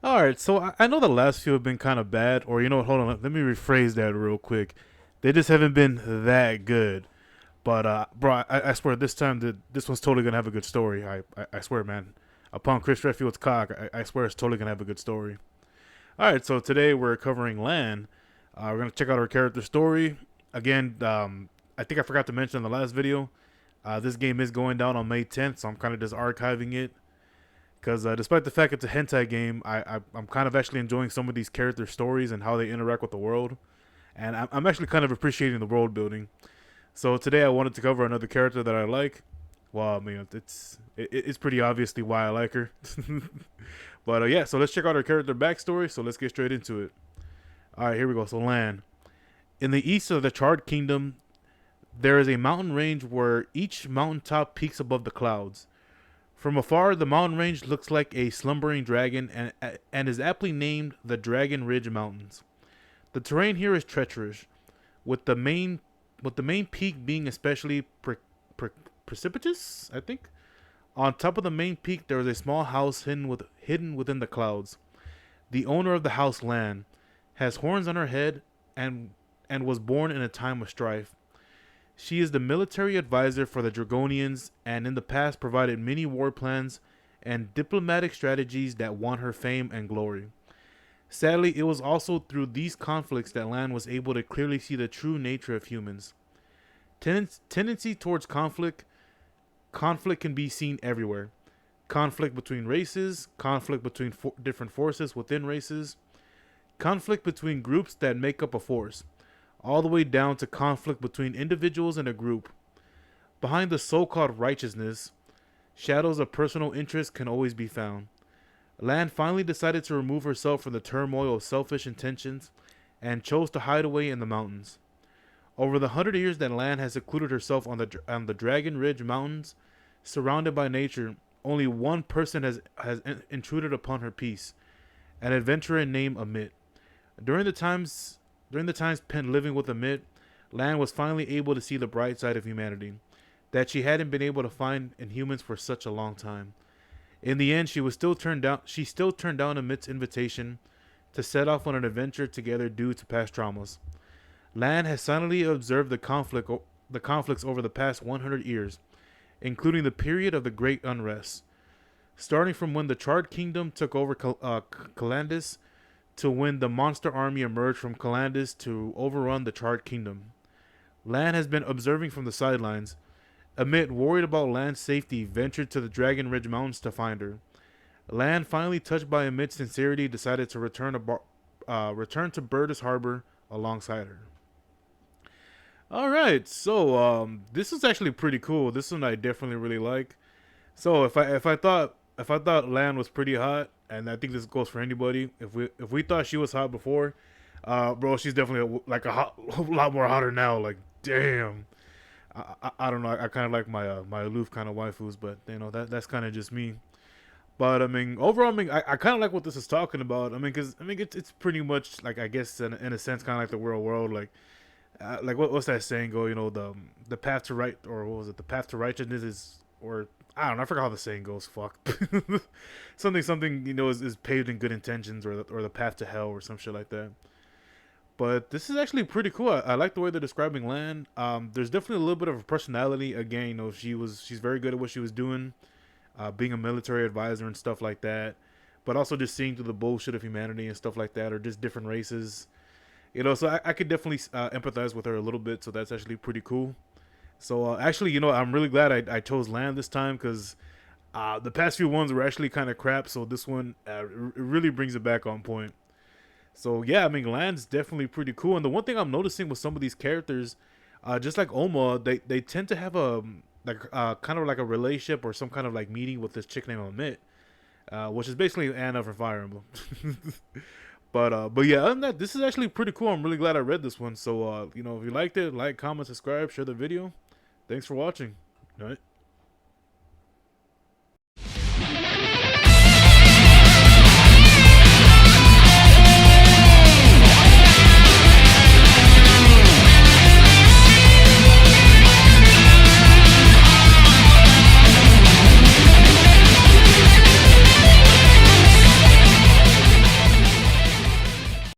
All right, so I know the last few have been kind of bad, or you know what? Hold on, let me rephrase that real quick. They just haven't been that good. But bro, I swear this time that this one's totally gonna have a good story. I swear, man. Upon Chris Redfield's cock, I swear it's totally gonna have a good story. All right, so today we're covering Lan. We're gonna check out our character story again. I think I forgot to mention in the last video. This game is going down on May 10th, so I'm kind of just archiving it because despite the fact it's a hentai game, I'm kind of actually enjoying some of these character stories and how they interact with the world, and I'm actually kind of appreciating the world building. So today I wanted to cover another character that I like. Well, I mean, it's pretty obviously why I like her. But yeah, so let's check out her character backstory. So let's get straight into it. All right, here we go. So Lan, in the east of the Charred Kingdom, there is a mountain range where each mountaintop peaks above the clouds. From afar, the mountain range looks like a slumbering dragon and is aptly named the Dragon Ridge Mountains. The terrain here is treacherous, with the main peak being especially precipitous, I think. On top of the main peak, there is a small house hidden within the clouds. The owner of the house, Lan, has horns on her head and was born in a time of strife. She is the military advisor for the Dragonians and in the past provided many war plans and diplomatic strategies that won her fame and glory. Sadly, it was also through these conflicts that Lan was able to clearly see the true nature of humans. Tendency towards conflict can be seen everywhere. Conflict between races, conflict between different forces within races, conflict between groups that make up a force, all the way down to conflict between individuals in a group. Behind the so-called righteousness, shadows of personal interest can always be found. Lan finally decided to remove herself from the turmoil of selfish intentions and chose to hide away in the mountains. Over the 100 years that Lan has secluded herself on the Dragon Ridge Mountains, surrounded by nature, only one person has intruded upon her peace, an adventurer named Amit. During the times spent living with Amit, Lan was finally able to see the bright side of humanity, that she hadn't been able to find in humans for such a long time. In the end, she still turned down Amit's invitation to set off on an adventure together due to past traumas. Lan has silently observed the conflicts over the past 100 years, including the period of the Great Unrest, starting from when the Charred Kingdom took over Calandis to when the monster army emerged from Calandis to overrun the Charred Kingdom. Lan has been observing from the sidelines. Amit, worried about Lan's safety, ventured to the Dragon Ridge Mountains to find her. Lan, finally touched by Amit's sincerity, decided to return to Burdus Harbor alongside her. All right, so this is actually pretty cool. This one I definitely really like. So if I thought Lan was pretty hot, and I think this goes for anybody, if we thought she was hot before, bro, she's definitely like a lot more hotter now. Like, damn. I don't know. I kind of like my aloof kind of waifus, but you know that's kind of just me. But I mean, overall, I mean, I kind of like what this is talking about. I mean, because I mean, it's pretty much like I guess in a sense, kind of like the real world. Like what's that saying go? You know, the path to right, or what was it? The path to righteousness is, or I don't know. I forgot how the saying goes. Fuck. something you know is paved in good intentions, or the path to hell, or some shit like that. But this is actually pretty cool. I like the way they're describing Lan. There's definitely a little bit of a personality. Again, you know, she's very good at what she was doing, being a military advisor and stuff like that. But also just seeing through the bullshit of humanity and stuff like that, or just different races. You know, so I could definitely empathize with her a little bit. So that's actually pretty cool. So actually, you know, I'm really glad I chose Lan this time because the past few ones were actually kind of crap. So this one really brings it back on point. So yeah, I mean, Lan's definitely pretty cool. And the one thing I'm noticing with some of these characters, just like Oma, they tend to have a kind of like a relationship or some kind of like meeting with this chick named Amit, which is basically Anna from Fire Emblem. But yeah, other than that, this is actually pretty cool. I'm really glad I read this one. So you know, if you liked it, like, comment, subscribe, share the video. Thanks for watching. All right.